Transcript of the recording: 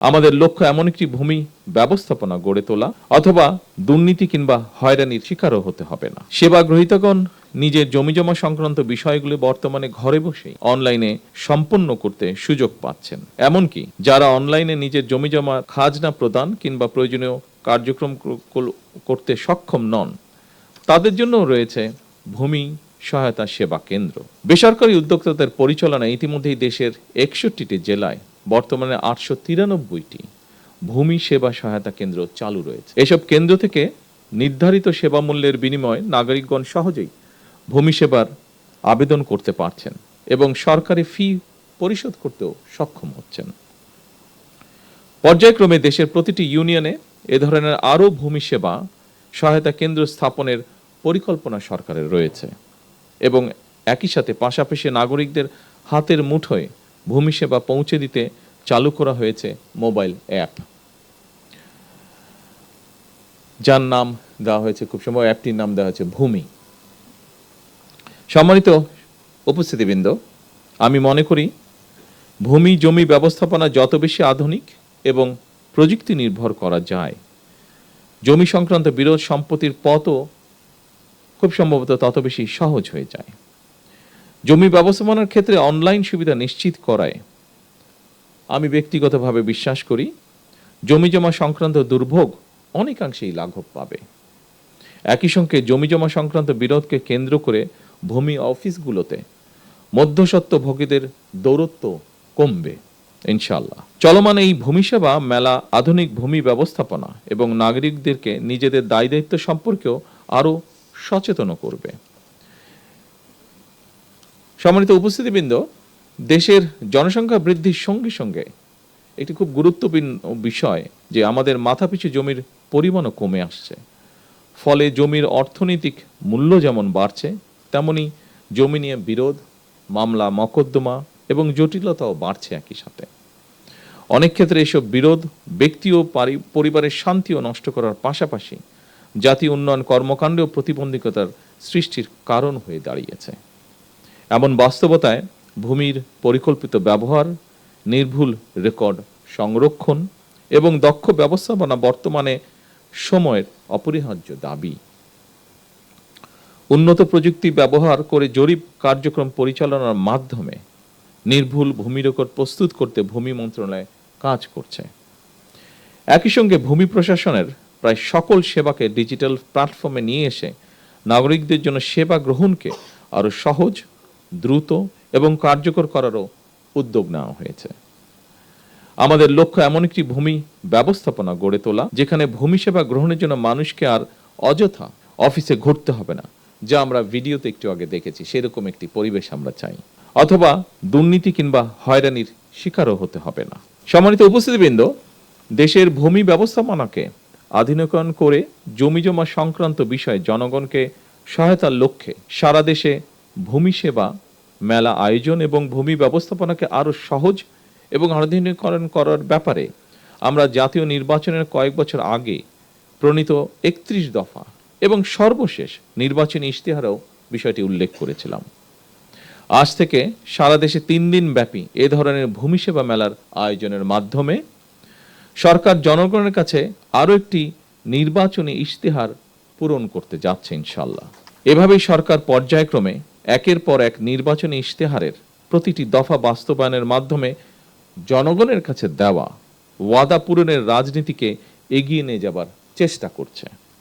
আমাদের লক্ষ্য এমন একটি ভূমি ব্যবস্থাপনা গড়ে তোলা, অথবা দুর্নীতি কিংবা হয়রানির শিকারও হতে হবে না। সেবা গ্রহীতাগণ নিজের জমিজমা সংক্রান্ত বিষয়গুলি বর্তমানে ঘরে বসেই অনলাইনে সম্পন্ন করতে সুযোগ পাচ্ছেন। এমনকি যারা অনলাইনে নিজের জমিজমা খাজনা প্রদান কিংবা প্রয়োজনীয় কার্যক্রম করতে সক্ষম নন, তাদের জন্য রয়েছে ভূমি সহায়তা সেবা কেন্দ্র। বেসরকারি উদ্যোক্তাদের পরিচালনায় ইতিমধ্যেই দেশের 61টি জেলায় বর্তমানে 893টি ভূমি সেবা সহায়তা কেন্দ্র চালু রয়েছে। এসব কেন্দ্র থেকে নির্ধারিত সেবা মূল্যের বিনিময়ে নাগরিকগণ সহজেই ভূমি সেবার আবেদন করতে পারছেন এবং সরকারি ফি পরিশোধ করতেও সক্ষম হচ্ছেন। পর্যায়ক্রমে দেশের প্রতিটি ইউনিয়নে এ ধরনের আরও ভূমি সেবা সহায়তা কেন্দ্র স্থাপনের পরিকল্পনা সরকারের রয়েছে এবং একই সাথে পাশাপাশি নাগরিকদের হাতের মুঠোয় ভূমি সেবা পৌঁছে দিতে চালু করা হয়েছে মোবাইল অ্যাপ, যার নাম দেওয়া হয়েছে, খুব সম্ভব অ্যাপটির নাম দেওয়া হয়েছে ভূমি। সম্মানিত উপস্থিতিবৃন্দ, আমি মনে করি ভূমি জমি ব্যবস্থাপনা যত বেশি আধুনিক এবং প্রযুক্তি নির্ভর করা যায়, জমি সংক্রান্ত বিরোধ সম্পত্তির পথও খুব সম্ভবত তত বেশি সহজ হয়ে যায়। জমি ব্যবস্থাপনার ক্ষেত্রে অনলাইন সুবিধা নিশ্চিত করায় আমি ব্যক্তিগতভাবে বিশ্বাস করি জমিজমা সংক্রান্ত দুর্ভোগ অনেকাংশেই লাঘব পাবে। একই সঙ্গে জমিজমা সংক্রান্ত বিরোধকে কেন্দ্র করে ভূমি অফিসগুলোতে মধ্যস্বত্বভোগীদের দৌরত্ব কমবে ইনশাআল্লাহ। চলমান এই ভূমি সেবা মেলা আধুনিক ভূমি ব্যবস্থাপনা এবং নাগরিকদেরকে নিজেদের দায় দায়িত্ব সম্পর্কেও আরও সচেতন করবে। সম্মানিত উপস্থিতিবৃন্দ, দেশের জনসংখ্যা বৃদ্ধির সঙ্গে সঙ্গে একটি খুব গুরুত্বপূর্ণ বিষয় যে আমাদের মাথাপিছু জমির পরিমাণও কমে আসছে। ফলে জমির অর্থনৈতিক মূল্য যেমন বাড়ছে, তেমনি জমি নিয়ে বিরোধ, মামলা মকদ্দমা এবং জটিলতাও বাড়ছে একই সাথে। অনেক ক্ষেত্রে এসব বিরোধ ব্যক্তি ও পরিবারের শান্তিও নষ্ট করার পাশাপাশি জাতীয় উন্নয়ন কর্মকাণ্ডেও প্রতিবন্ধকতার সৃষ্টির কারণ হয়ে দাঁড়িয়েছে। এমন বাস্তবতায় ভূমির পরিকল্পিত ব্যবহার, নির্ভুল রেকর্ড সংরক্ষণ এবং দক্ষ ব্যবস্থাপনা বর্তমানে সময়ের অপরিহার্য দাবি। উন্নত প্রযুক্তি ব্যবহার করে জরিপ কার্যক্রম পরিচালনার মাধ্যমে নির্ভুল ভূমি রেকর্ড প্রস্তুত করতে ভূমি মন্ত্রণালয় কাজ করছে। একই সঙ্গে ভূমি প্রশাসনের প্রায় সকল সেবাকে ডিজিটাল প্ল্যাটফর্মে নিয়ে এসে নাগরিকদের জন্য সেবা গ্রহণকে আরও সহজ, দ্রুত এবং কার্যকর করারও উদ্যোগ নেওয়া হয়েছে। আমাদের লক্ষ্য এমন একটি ভূমি ব্যবস্থাপনা গড়ে তোলা যেখানে ভূমি সেবা গ্রহণের জন্য মানুষকে আর অযথা অফিসে ঘুরতে হবে না, যা আমরা ভিডিওতে একটু আগে দেখেছি। সেরকম একটি পরিবেশ আমরা চাই, অথবা দুর্নীতি কিংবা হয়রানির শিকারও হতে হবে না। সম্মানিত উপস্থিতিবৃন্দ, দেশের ভূমি ব্যবস্থাপনাকে আধুনিকায়ন করে জমিজমা সংক্রান্ত বিষয়ে জনগণকে সহায়তার লক্ষ্যে সারা দেশে ভূমি সেবা মেলা আয়োজন এবং ভূমি ব্যবস্থাপনাকে আরও সহজ এবং আধুনিকীকরণ করার ব্যাপারে আমরা জাতীয় নির্বাচনের কয়েক বছর আগে প্রণীত 31 দফা এবং সর্বশেষ নির্বাচনী ইশতেহারেও বিষয়টি উল্লেখ করেছিলাম। আজ থেকে সারা দেশে 3 দিন ব্যাপী এ ধরনের ভূমি সেবা মেলার আয়োজনের মাধ্যমে সরকার জনগণের কাছে আরও একটি নির্বাচনী ইশতেহার পূরণ করতে যাচ্ছে ইনশাআল্লাহ। এভাবেই সরকার পর্যায়ক্রমে একের পর এক নির্বাচনী ইশতেহারের প্রতিটি দফা বাস্তবায়নের মাধ্যমে জনগণের কাছে দেওয়া ওয়াদা পূরণের রাজনীতিকে এগিয়ে নিয়ে যাবার চেষ্টা করছে।